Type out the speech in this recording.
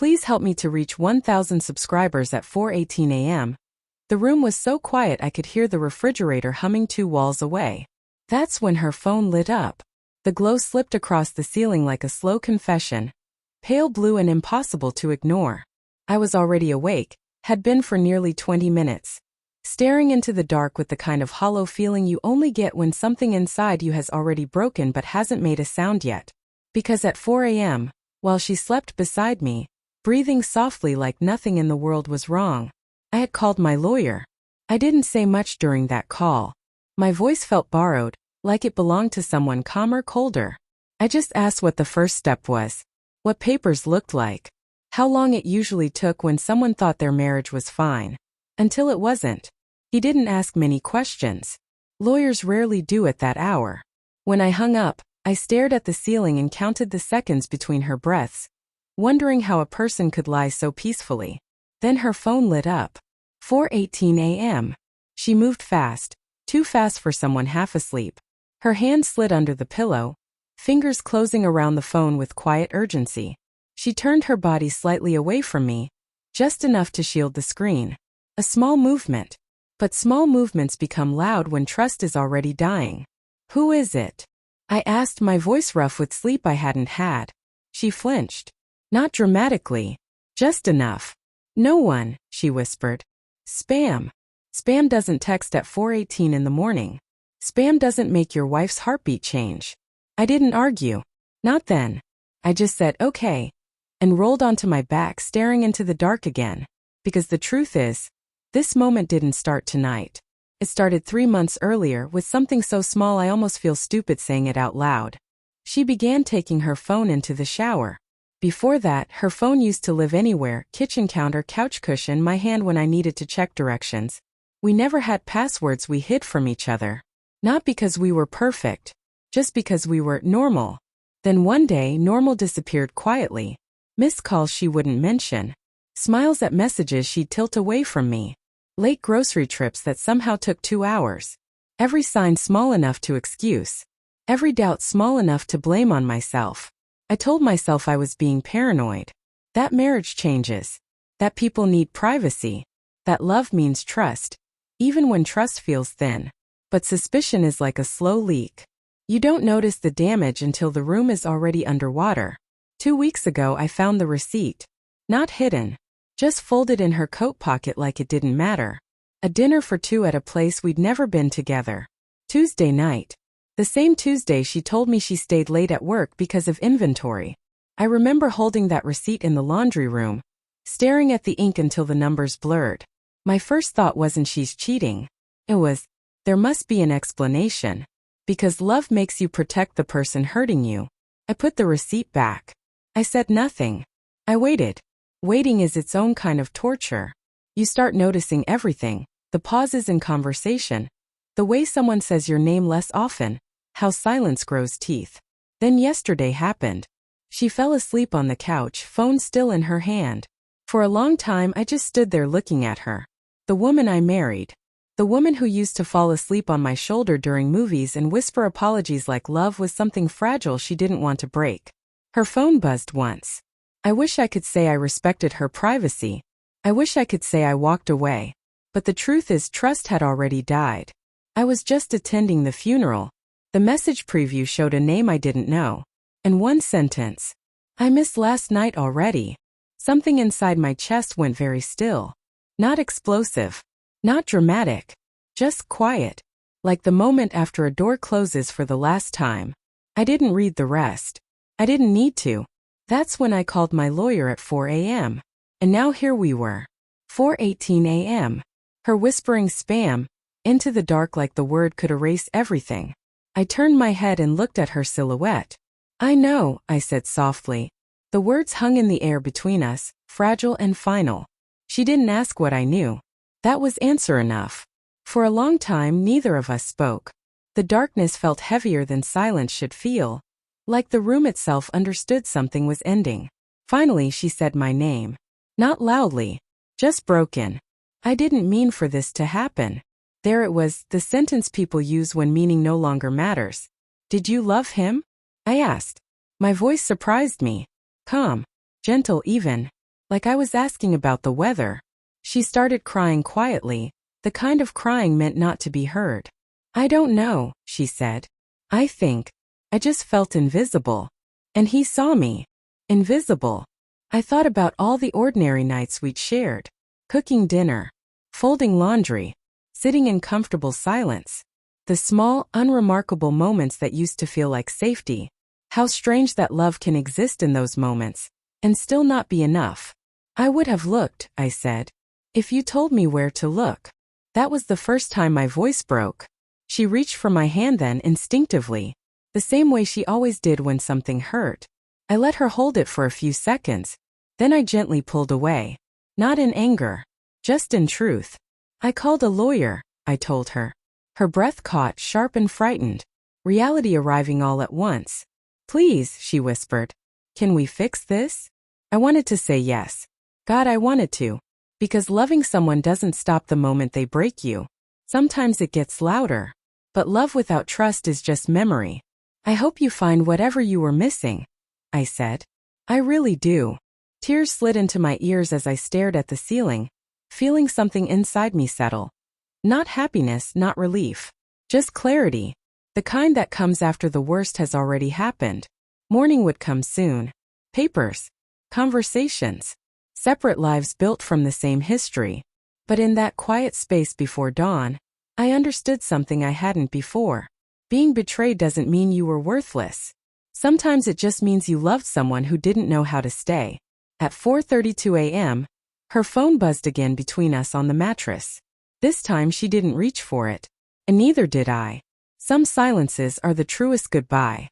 Please help me to reach 1,000 subscribers at 4:18 a.m. The room was so quiet I could hear the refrigerator humming 2 walls away. That's when her phone lit up. The glow slipped across the ceiling like a slow confession, pale blue and impossible to ignore. I was already awake, had been for nearly 20 minutes, staring into the dark with the kind of hollow feeling you only get when something inside you has already broken but hasn't made a sound yet. Because at 4 a.m., while she slept beside me, breathing softly like nothing in the world was wrong, I had called my lawyer. I didn't say much during that call. My voice felt borrowed, like it belonged to someone calmer, colder. I just asked what the first step was, what papers looked like, how long it usually took when someone thought their marriage was fine, until it wasn't. He didn't ask many questions. Lawyers rarely do at that hour. When I hung up, I stared at the ceiling and counted the seconds between her breaths, wondering how a person could lie so peacefully. Then her phone lit up. 4:18 a.m. She moved fast, too fast for someone half asleep. Her hand slid under the pillow, fingers closing around the phone with quiet urgency. She turned her body slightly away from me, just enough to shield the screen. A small movement. But small movements become loud when trust is already dying. "Who is it?" I asked, my voice rough with sleep I hadn't had. She flinched. Not dramatically. Just enough. "No one," she whispered. "Spam. Spam doesn't text at 4:18 in the morning. Spam doesn't make your wife's heartbeat change." I didn't argue. Not then. I just said, "Okay," and rolled onto my back, staring into the dark again. Because the truth is, this moment didn't start tonight. It started 3 months earlier with something so small I almost feel stupid saying it out loud. She began taking her phone into the shower. Before that, her phone used to live anywhere, kitchen counter, couch cushion, my hand when I needed to check directions. We never had passwords we hid from each other. Not because we were perfect, just because we were normal. Then one day, normal disappeared quietly. Missed calls she wouldn't mention. Smiles at messages she'd tilt away from me. Late grocery trips that somehow took 2 hours. Every sign small enough to excuse. Every doubt small enough to blame on myself. I told myself I was being paranoid. That marriage changes. That people need privacy. That love means trust, even when trust feels thin. But suspicion is like a slow leak. You don't notice the damage until the room is already underwater. 2 weeks ago I found the receipt. Not hidden. Just folded in her coat pocket like it didn't matter. A dinner for 2 at a place we'd never been together. Tuesday night. The same Tuesday she told me she stayed late at work because of inventory. I remember holding that receipt in the laundry room, staring at the ink until the numbers blurred. My first thought wasn't she's cheating. It was, there must be an explanation. Because love makes you protect the person hurting you. I put the receipt back. I said nothing. I waited. Waiting is its own kind of torture. You start noticing everything, the pauses in conversation, the way someone says your name less often, how silence grows teeth. Then yesterday happened. She fell asleep on the couch, phone still in her hand. For a long time I just stood there looking at her. The woman I married. The woman who used to fall asleep on my shoulder during movies and whisper apologies like love was something fragile she didn't want to break. Her phone buzzed once. I wish I could say I respected her privacy. I wish I could say I walked away. But the truth is trust had already died. I was just attending the funeral. The message preview showed a name I didn't know. And one sentence. I missed last night already. Something inside my chest went very still. Not explosive. Not dramatic. Just quiet. Like the moment after a door closes for the last time. I didn't read the rest. I didn't need to. That's when I called my lawyer at 4 a.m. And now here we were. 4:18 a.m. Her whispering spam, into the dark like the word could erase everything. I turned my head and looked at her silhouette. "I know," I said softly. The words hung in the air between us, fragile and final. She didn't ask what I knew. That was answer enough. For a long time neither of us spoke. The darkness felt heavier than silence should feel. Like the room itself understood something was ending. Finally she said my name. Not loudly. Just broken. I didn't mean for this to happen. There it was, the sentence people use when meaning no longer matters. "Did you love him?" I asked. My voice surprised me. Calm. Gentle even. like I was asking about the weather. She started crying quietly, the kind of crying meant not to be heard. I don't know, she said. I just felt invisible. And he saw me. Invisible. I thought about all the ordinary nights we'd shared. Cooking dinner. Folding laundry. Sitting in comfortable silence. The small, unremarkable moments that used to feel like safety. How strange that love can exist in those moments, and still not be enough. I would have looked, I said, if you told me where to look. That was the first time my voice broke. She reached for my hand then instinctively, the same way she always did when something hurt. I let her hold it for a few seconds, then I gently pulled away. Not in anger, just in truth. I called a lawyer, I told her. Her breath caught, sharp and frightened, reality arriving all at once. Please, she whispered. Can we fix this? I wanted to say yes. God, I wanted to. Because loving someone doesn't stop the moment they break you. Sometimes it gets louder. But love without trust is just memory. I hope you find whatever you were missing, I said. I really do. Tears slid into my ears as I stared at the ceiling, feeling something inside me settle. Not happiness, not relief. Just clarity. The kind that comes after the worst has already happened. Morning would come soon. Papers. Conversations. Separate lives built from the same history. But in that quiet space before dawn, I understood something I hadn't before. Being betrayed doesn't mean you were worthless. Sometimes it just means you loved someone who didn't know how to stay. At 4:32 a.m., her phone buzzed again between us on the mattress. This time she didn't reach for it. And neither did I. Some silences are the truest goodbye.